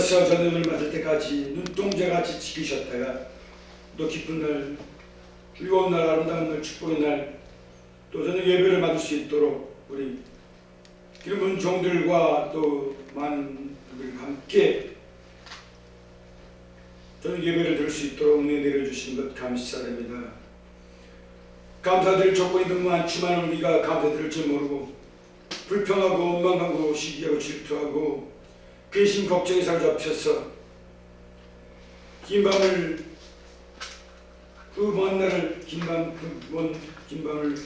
하나님께서 저녁을 맞을 때까지 눈동자같이 지키셨다가 또 기쁜 날, 즐거운 날, 아름다운 날, 축복의 날, 또 저녁 예배를 받을 수 있도록 우리 기름부은 종들과 또 많은 분들과 함께 저녁 예배를 들을 수 있도록 은혜 내려주신 것 감사드립니다. 감사드릴 조건이 너무 많지만 우리가 감사드릴 줄 모르고 불평하고 원망하고 시기하고 질투하고 근심 걱정에 사로잡혀서 긴 밤을 그 먼 날을 긴 밤을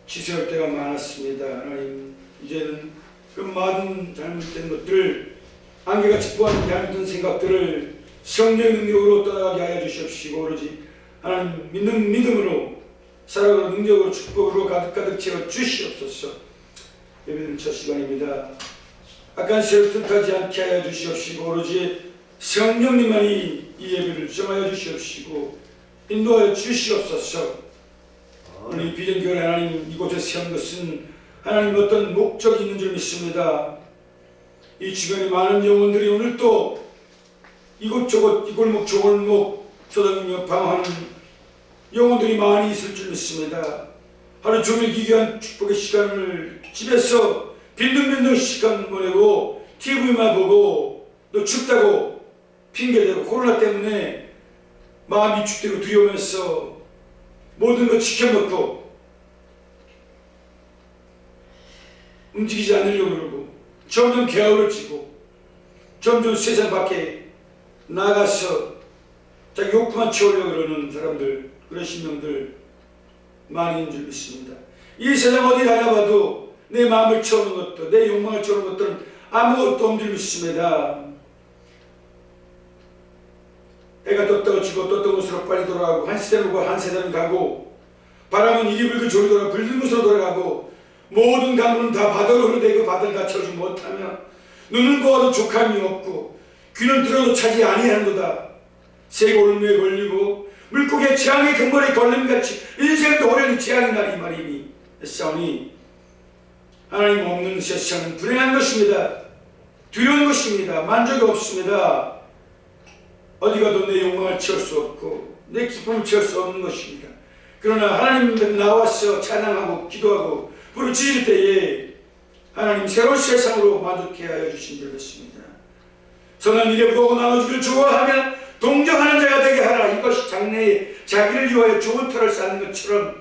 지새울 때가 많았습니다. 하나님, 이제는 그 많은 잘못된 것들을 안개같이 부한 잘못된 생각들을 성령의 능력으로 떠나가게 하여 주시옵시고 오로지 하나님 믿는 믿음으로 사랑으로 능력으로 축복으로 가득가득 채워 주시옵소서. 예배드리는 첫 시간입니다. 악한 새를 틈타지 않게 하여 주시옵시고 오로지 성령님만이 이 예배를 정하여 주시옵시고 인도하여 주시옵소서. 오늘 이 비전교회 하나님 이곳에 세운 것은 하나님 어떤 목적이 있는 줄 믿습니다. 이 주변에 많은 영혼들이 오늘 또 이곳저곳 이 골목 저 골목 서당이며 방황하는 영혼들이 많이 있을 줄 믿습니다. 하루 종일 기괴한 축복의 시간을 집에서 빈둥빈둥 시간 보내고 TV만 보고 또 춥다고 핑계대고 코로나 때문에 마음이 위축되고 두려우면서 모든 걸 지켜먹고 움직이지 않으려고 그러고 점점 게으르지고 점점 세상 밖에 나가서 자기 욕구만 채우려고 그러는 사람들, 그런 신명들 많이 있는 줄 믿습니다. 이 세상 어디 다녀봐도 내 마음을 채우는 것도 내 욕망을 채우는 것들은 아무것도 없는 줄 믿습니다. 해가 떴다고 지고 떴던 곳으로 빨리 돌아가고 한 세대로 가고 한 세대로 가고 바람은 이리 불고 저리 돌아 불는 곳으로 돌아가고 모든 강물은 다 바다로 흐르되 그 바다를 다 채우지 못하며 눈은 보아도 족함이 없고 귀는 들어도 차지 아니하는도다. 새가 올무에 걸리고 물고기의 재앙의 근본에 걸림같이 인생도 오랜 재앙이 나리 말이니 싸우니 하나님 없는 세상은 불행한 것입니다. 두려운 것입니다. 만족이 없습니다. 어디 가도 내 욕망을 채울 수 없고 내 기쁨을 채울 수 없는 것입니다. 그러나 하나님 앞에 나와서 찬양하고 기도하고 부르짖을 때에 하나님 새로운 세상으로 만족해 하여 주신 줄 믿습니다. 선한 일에 부하고 나눠주기를 좋아하면 동정하는 자가 되게 하라. 이것이 장래에 자기를 위하여 좋은 터를 쌓는 것처럼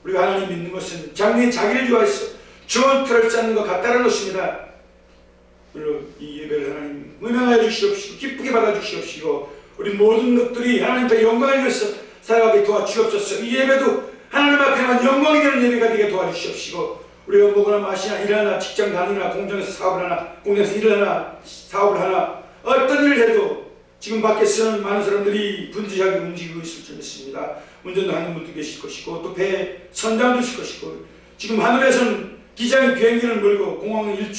우리가 하나님 믿는 것은 장래에 자기를 위하여서 좋은 터를 쌓는 것 같다는 것입니다. 물론 이 예배를 하나님 음행하여 주시옵시고 기쁘게 받아주시옵시고 우리 모든 것들이 하나님 앞에 영광을 위해서 살아가게 도와주옵소서. 이 예배도 하나님 앞에만 영광이 되는 예배가 되게 도와주시옵시고 우리가 먹으나 마시나 일하나 직장 다니나 공장에서 사업을 하나 공장에서 일을 하나 사업을 하나 어떤 일을 해도 지금 밖에서는 많은 사람들이 분주하게 움직이고 있을 줄 믿습니다. 운전도 하는 분도 계실 것이고 또 배에 선장도 있을 것이고 지금 하늘에서는 기장이 비행기를 몰고 공항을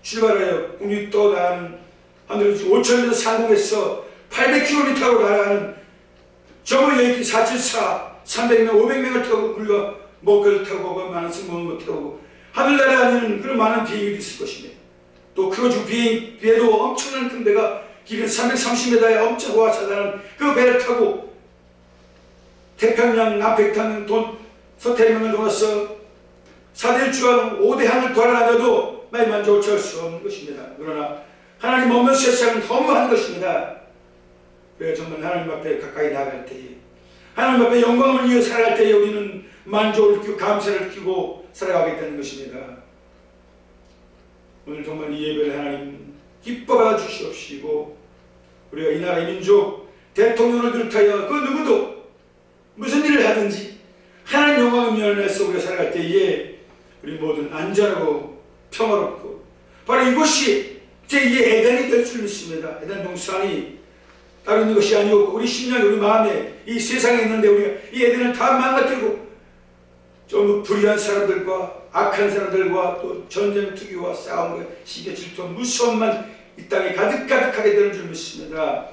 출발하여 공중에 떠나가는 하늘에 5,000m 상공에서 800km로 날아가는 저물 여기 474 300명 500명을 타고 우리가 목표를 타고 많은 승무원을 타고 하늘 날아가는 그런 많은 비행기도 있을 것입니다. 또 크루즈 배도 엄청난 큰 배가 길이 330m에 엄청 호화차다는 그 배를 타고 태평양 남백탕 서태평양을 돌아서 4대 주항 5대 항을 돌아다녀도 많이 만족을 채울 수 없는 것입니다. 그러나 하나님 없는 세상은 허무한 것입니다. 그래서 정말 하나님 앞에 가까이 나갈 때에 하나님 앞에 영광을 위해 살아갈 때에 우리는 만족을 느끼고 감사를 느끼고 살아가게 되는 것입니다. 오늘 정말 이 예배를 하나님 기뻐 받아 주시옵시고 우리가 이 나라의 민족 대통령을 비롯하여 그 누구도 무슨 일을 하든지 하나님 영광을 면해서 우리가 살아갈 때에 우리 모두는 안전하고 평화롭고 바로 이곳이 제2의 에덴이 될 줄 믿습니다. 에덴 동산이 따로 있는 것이 아니고 우리 심령이 우리 마음에 이 세상에 있는데 우리가 이 에덴을 다 망가뜨리고 좀 불의한 사람들과 악한 사람들과 또 전쟁 투기와 싸움과 시기 질투와 무서움만 이 땅에 가득가득하게 되는 줄 믿습니다.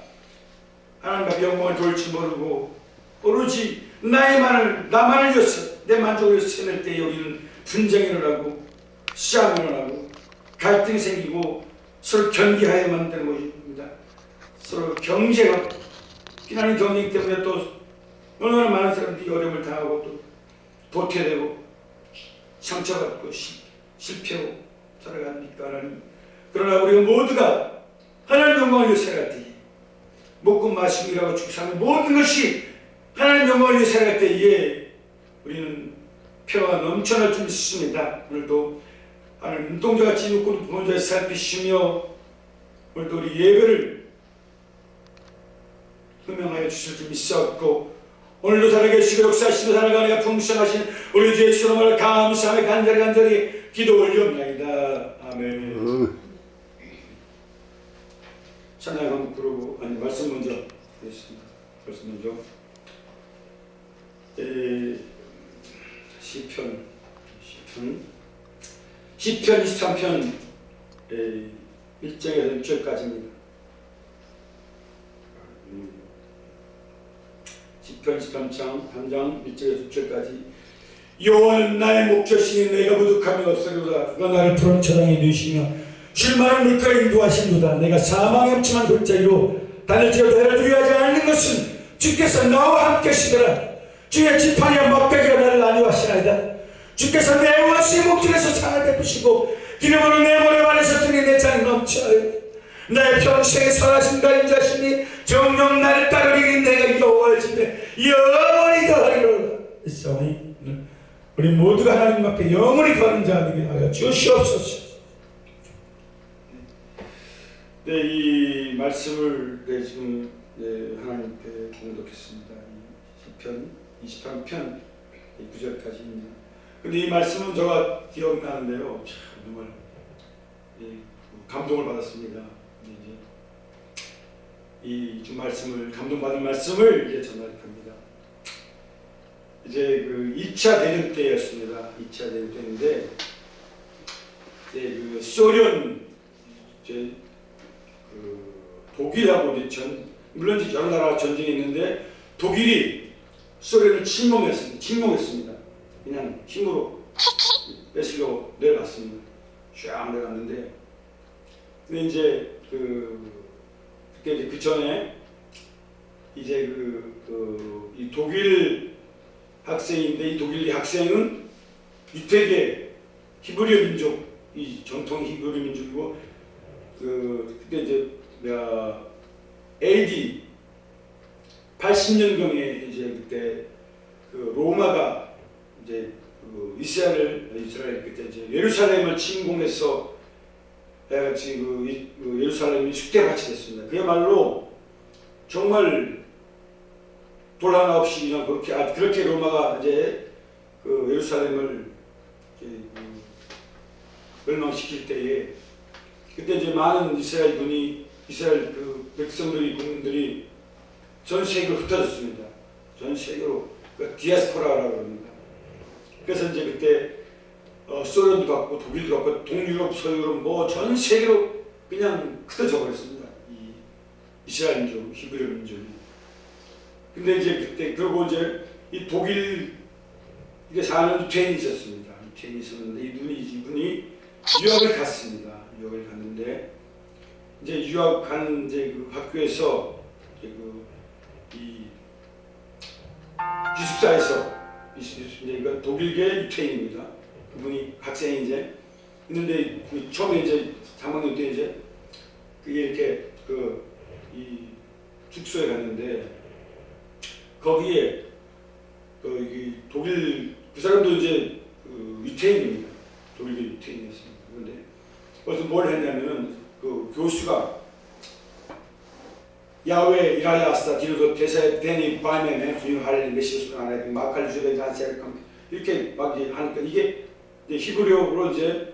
하나님 앞에 영광을 돌지 모르고 오로지 나만을 위해서 내 만족을 위해서 세낼 때에 우리는 분쟁이 일어나고 싸움이 일어나고 갈등이 생기고 서로 견디하여만 되는 것입니다. 서로 경쟁하고 비난의 경쟁 때문에 또 얼마나 많은 사람들이 어려움을 당하고 또 도태되고 상처받고 실패하고 살아갑니까 하나님. 그러나 우리가 모두가 하나님 영광을 위해 살아갈 때에 먹고 마시고 일하고 죽고 사는 모든 것이 하나님 영광을 위해 살아갈 때에 우리는 평화가 넘쳐날 줄 믿습니다. 오늘도 하나님 눈동자같이 눈꽃 부모자에 살피시며 오늘도 우리 예배를 흠명하여 주실 줄 믿사옵고 오늘도 살아계시고 역사하시고 살아가는 풍성하신 우리 주 예수의 이름으로 감사하며 간절히 기도 올려옵나이다. 아멘. 찬양 한번 부르고 말씀 먼저 하겠습니다. 말씀 먼저 시편 23편 1절에서 6절까지입니다. 시편 23장 1절에서 6절까지 여호와는 나의 목젖이니 내가 부족함이 없으리로다. 그가 나를 푸른 초장에 누이시며 쉴만한 물가에 인도하시리로다. 내가 사망의 엄침한 골짜기로 다닐지라도 나를 두려워하지 않는 것은 주께서 나와 함께 하시더라. 주의 지팡이와 막대기가 나를 안위하시나이다. 주께서 내 원수의 목줄에서 상을 베푸시고 기름으로 내 머리 안에서 등에 내 장이 넘쳐요. 내 평생에 선하심과 인자심이 정녕 나를 따르리니 내가 여호와의 집에 영원히 거하리로다. 우리 모두가 하나님 앞에 영원히 거하는 자 되게 하여 주시옵소서. 네, 이 말씀을 지금 하나님께 공독했습니다. 시편 23편 9절까지입니다. 근데 이 말씀은 제가 기억나는데요. 참 정말 감동을 받았습니다. 이 주 말씀을 감동받은 말씀을 이제 전할 겁니다. 이제 그 2차 대전 때였습니다. 2차 대전 때인데 이제 그 소련 이제 그 독일하고 이제 물론 이제 여러 나라가 전쟁했는데 독일이 소련을 침공했습니다. 그냥 힘으로 뺏으려고 내려갔습니다. 쫙 내려갔는데 근데 이제 그때 그 전에 이제 이 독일 학생인데 이 독일 학생은 유태계 히브리어 민족, 이 전통 히브리 민족이고 그때 이제 AD 80년경에 이제 그때 로마가 이제 이스라엘 그때 이제 예루살렘을 침공해서 같이 예루살렘이 숙대밭이 됐습니다. 그야말로 정말 돌 하나 없이 그냥 그렇게 로마가 이제 예루살렘을 이제 멸망시킬 때에 그때 이제 많은 이스라엘 백성들이 국민들이 전 세계로 흩어졌습니다. 전 세계로 디아스포라라고 합니다. 그래서 이제 그때 소련도 갔고 독일도 갔고 동유럽, 서유럽 뭐 전 세계로 그냥 흩어져 버렸습니다. 이 이스라엘 민족, 히브리 민족이. 근데 이제 그때 그리고 이제 이 독일에 사는 유태인이 있었습니다. 유태인이 있었는데 이분이 유학을 갔습니다. 유학을 갔는데 이제 유학 가는 이제 그 학교에서 이제 이 기숙사에서 이제 독일계 유태인입니다. 그분이 학생이 이제 있는데 처음에 이제 3학년 때 이제 그게 이렇게 이 숙소에 갔는데 거기에 이 독일 그 사람도 이제 유태인입니다. 독일계 유태인이었습니다. 그런데 그래서 뭘 했냐면은 교수가 야외 이라야 아스타 디르도 대세 데니 바이메네 주요 할렐 메시스 안에 마칼 주베 간셀컴 이렇게 막 하니까 이게 히브리어로 이제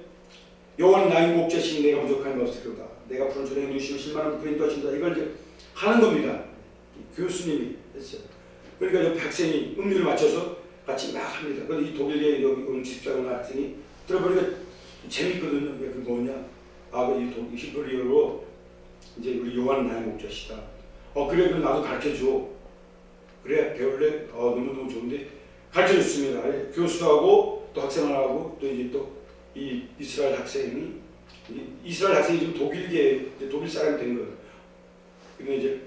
여호와는 나의 목자신 내가 부족함이 없으리로다. 내가 푸른 초장에 누이시며 쉴만한 물가에 인도하신다. 이걸 이제 하는 겁니다. 교수님이 했어요. 그러니까 옆에 학생이 음률을 맞춰서 같이 막 합니다. 그래서 이 독일계 여기 온 집사람 학생이 들어보니까 재밌거든요. 왜 그 뭐냐? 이 히브리어로 이제 우리 여호와는 나의 목자시다. 그래 그럼 나도 가르쳐줘. 그래 배울래? 너무너무 좋은데 가르쳐줬습니다. 교수하고 또 학생하고 또 이제 또 이 이스라엘 학생이 이스라엘 학생이 지금 독일계 독일 사람이 된 거예요. 근데 이제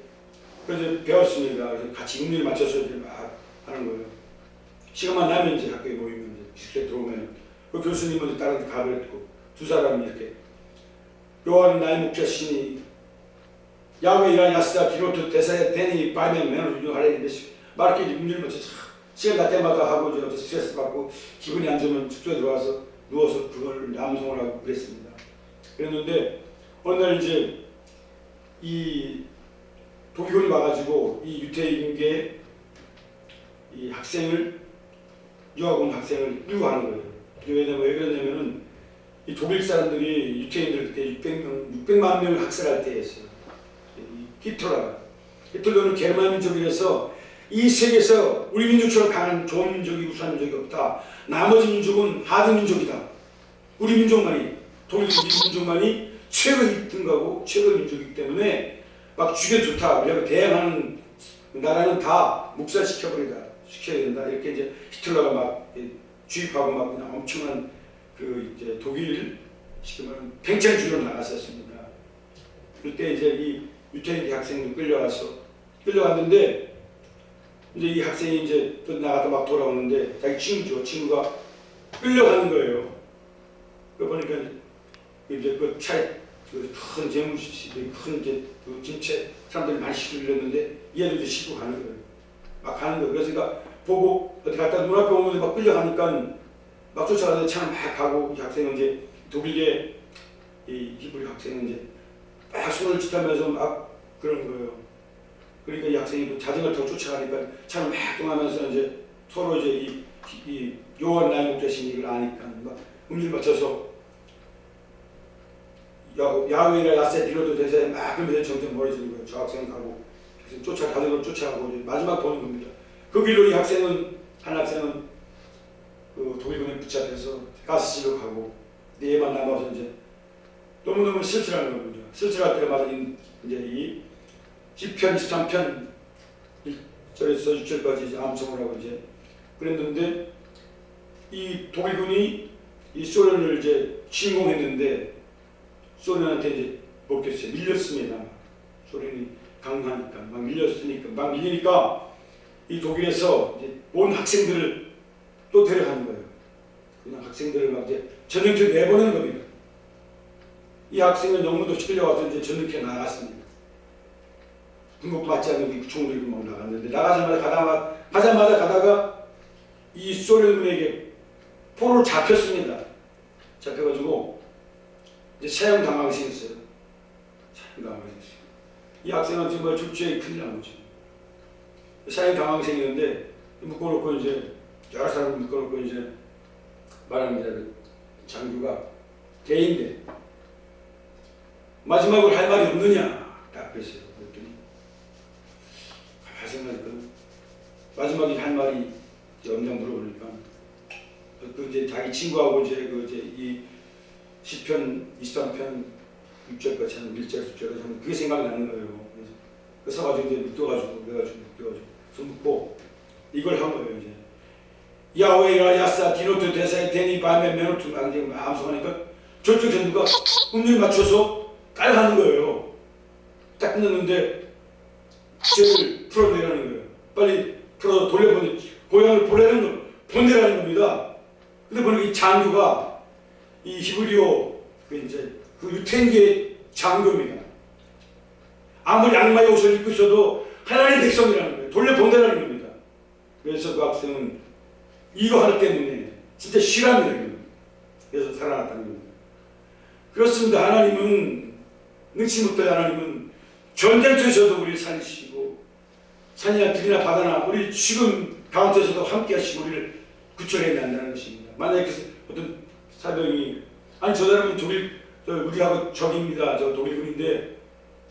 그래서 배웠습니다. 그래서 같이 인류에 맞춰서 이제 막 하는 거예요. 시간만 나면 이제 학교에 모이면 이제 식대 들어오면 그 교수님은 다른 데 가버렸고 두 사람이 이렇게 요한 나의 목자신이 야외 이라 야스다 비로트 대사에 대니 바면 매너를 하려는데 막 이렇게 인류를 맞춰서 시간 날 때마다 하고 이제 스트레스 받고 기분이 안 좋으면 숙소에 들어와서 누워서 그걸 암송을 하고 그랬습니다. 그랬는데 어느 날 이제 이 독일군이 와가지고 이 유태인계 이 학생을 유학 온 학생을 끌고 가는 거예요. 왜냐면 왜 그러냐면은 이 독일 사람들이 유태인들 그때 600만 명을 학살할 때였어요. 히틀러는 게르만 민족이라서 이 세계에서 우리 민족처럼 강한 좋은 민족이 우수한 민족이 없다. 나머지 민족은 하등 민족이다. 우리 민족만이 독일 민족만이 최고 등가고 최고 민족이기 때문에 막 죽여좋다. 우리가 대항하는 나라는 다 시켜야 된다. 이렇게 이제 히틀러가 막 주입하고 막 그냥 엄청난 그 이제 독일 시키면 팽창주의로 나갔었습니다. 그때 이제 이 유태인 학생도 끌려갔는데 이제 이 학생이 이제 또 나갔다 막 돌아오는데 자기 친구가 끌려가는 거예요. 그 보니까 이제 그 차에 큰 재무시 큰 이제 그 짐채 사람들이 많이 실렸는데 얘도 이제 싣고 가는 거예요. 막 가는 거예요. 그래서 그러니까 보고 어디 갔다 문 앞에 오는데 막 끌려가니까 막 쫓아가는데 차는 막 가고 이 학생은 이제 독일계 이 히브리 학생은 이제 막 손을 짓하면서 막 그런 거예요. 그러니까 이 학생이 자전거를 타고 쫓아가니까 차를 막 동하면서 이제 서로 이제 이 요한 나의 목자신 이걸 아니까 막 음질 맞춰서 야외라 야세 비로도 대사에 막 그러면서 점점 멀어지는 거예요. 저 학생은 가고 자전거를 쫓아가고 이제 마지막 보는 겁니다. 그 길로 이 학생은 한 학생은 그 독일군에 붙잡혀서 가스실로 가고 얘만 남아서 이제 너무너무 슬프라는 겁니다. 슬프할 때마다 이제 이 시편 23편 1절에서 6절까지 암송을 하고 이제 그랬는데 이 독일군이 이 소련을 이제 침공했는데 소련한테 이제 먹혔어요. 밀렸습니다. 소련이 강하니까 막 밀리니까 이 독일에서 이제 온 학생들을 또 데려가는 거예요. 그냥 학생들을 막 이제 전쟁터에 내보내는 겁니다. 이 학생은 영문도 끌려와서 이제 전쟁터에 나갔습니다. 군복도 맞지 않는 총을 들고 막 나갔는데 가자마자 가다가 이 소련군에게 포로를 잡혔습니다. 잡혀가지고 이제 사형 당하게 생겼어요. 이 학생은 정말 죽지에 큰일 난 거죠. 사형 당하게 생겼는데 묶어놓고 이제 여러 사람을 묶어놓고 이제 말합니다. 그 장교가 대인데 마지막으로 할 말이 없느냐 딱 그랬어요. 그랬더니 가만히 생각하니까 마지막에 할 말이 없냐 물어보니까 그 이제 자기 친구하고 이제 이 시편 23편 6절까지 한 1절 10절까지 하면 그게 생각이 나는 거예요. 그래서 서가지고 이제 묶여가지고 묶고 이걸 한 거예요. 이제 야외라 야사 디노트 대사에 데니 밤에 메노트 이제 암송하니까 저쪽 전두가 음률 맞춰서 깔하는 거예요. 딱 끝났는데 쟤를 풀어내라는 거예요. 빨리 풀어 돌려보내 고향을 보내라는 겁니다. 근데 보니까 이 장교가 이 히브리어 그 유태인계 장교입니다. 아무리 악마의 옷을 입고 있어도 하나님의 백성이라는 거예요. 돌려보내라는 겁니다. 그래서 그 학생은 이거 하나 때문에 진짜 싫어합니다. 그래서 살아났다는 겁니다. 그렇습니다. 하나님은 능치 못할 하나님은 전쟁터에서도 우리를 살리시고 산이나 들이나 바다나 우리 지금 가운데서도 함께 하시고 우리를 구출해야 한다는 것입니다. 만약에 어떤 사병이 아니 저 사람은 우리하고 적입니다. 저 독일군인데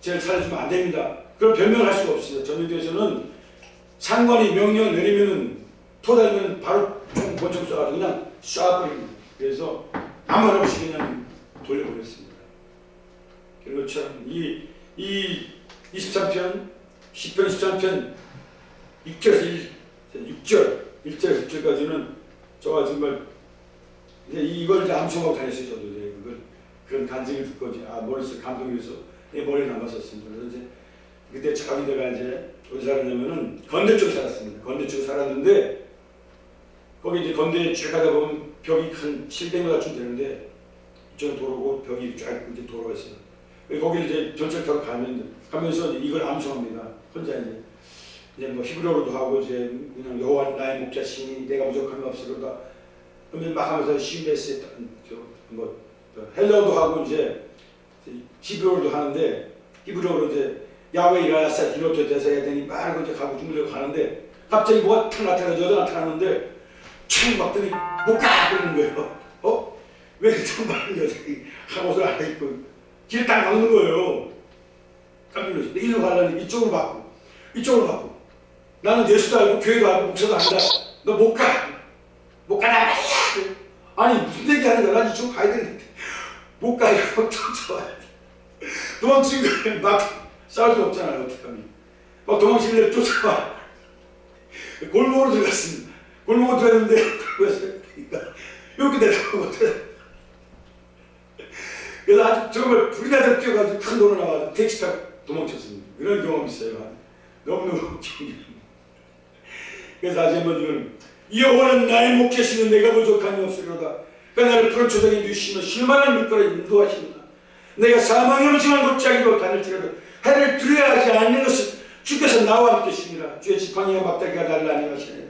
쟤를 살려주면 안 됩니다. 그런 변명을 할 수가 없습니다. 전쟁터에서는 상관이 명령을 내리면은 토달면 바로 총 권총 쏴가지고 그냥 쏴버립니다. 그래서 아무 말 없이 그냥 돌려보냈습니다. 그런 것처럼 이 23편 10편 23편 6절에서 1절에서 6절까지는 저가 정말 이걸 이제 암송하고 다녔어요. 저도 그걸 그런 간증을 듣고 이제 머릿속에 감동이 돼서 내 머리에 남았었습니다. 그래서 이제 그때 저기 내가 이제 어디 살았냐면은 건대 쪽 살았습니다. 건대 쪽 살았는데 거기 이제 건대에 쭉 가다 보면 벽이 한 700m쯤 되는데 이쪽은 도로고 벽이 쫙 이제 도로가 있어요. 거기 이제 전철타고 가면서 이걸 암송합니다. 혼자 이제 뭐 히브리어로도 하고 이제 그냥 여호와 나의 목자시니 내가 부족함이 없으로다. 그러면 막 하면서 시메스 뭐 헬라어도 하고 이제 히브리어로도 하는데 히브리어로 이제 야외 이라야사 디노토 대사해야 되니 막 이제 가고 주무려고 가는데 갑자기 뭐가 탁 나타나서 여자가 나타나는데 촥 막더니 못 가! 그러는 거예요. 왜 정말 여자이 옷을 안 입고 길을 딱 막는 거예요. 깜짝 놀랐어요. 일로 가려니 이쪽으로 받고 나는 예수도 알고 교회도 알고 목사도 안다. 너 못 가! 못 가란 말이야! 아니 무슨 얘기하는 거야? 난 이쪽으로 가야 되는데 못 가! 이러고 쫓아와야 돼. 도망치는 거야. 막 싸울 수 없잖아요. 어떡하면 막 도망치는 애를 쫓아와. 골목으로 들어갔습니다. 골목으로 들어갔는데 그러니까 이렇게 내려가고 그래서 아주 정말 불이 나서 뛰어가지고 큰 돈을 나와서 택시 타고 도망쳤습니다. 그런 경험이 있어요. 너무너무 웃깁니다. 그래서 다시 한번 이거는 여호와는 나의 목자시는 내가 부족함이 없으리로다. 그가 나를 푸른 초장에 누시며 쉴만한 물가로 인도하시리로다. 내가 사망의 음침한 골짜기로 다닐지라도 해를 두려워하지 않는 것은 주께서 나와 함께 계시니라. 주의 지팡이와 막대기가 나를 안위하시니라.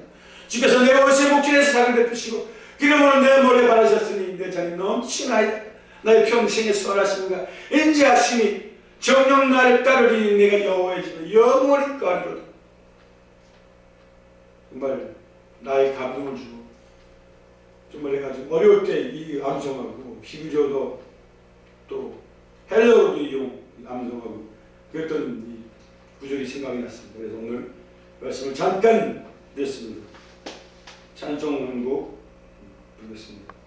주께서 내 옷의 목줄에서 작은 베푸시고 기름으로 내 머리에 바르셨으니 내 잔이 넘치나이다. 나의 평생의 선하심과 인자하심이 정녕 나를 따르리니 내가 여호와의 집에 영원히 거하리로다. 정말 나의 감동을 주고 정말 내가 좀 어려울 때 이 암송하고 히브리어도 또 헬라어도 이 암송하고 그랬던 이 구절이 생각이 났습니다. 그래서 오늘 말씀을 잠깐 냈습니다. 찬송한 곡 부르겠습니다.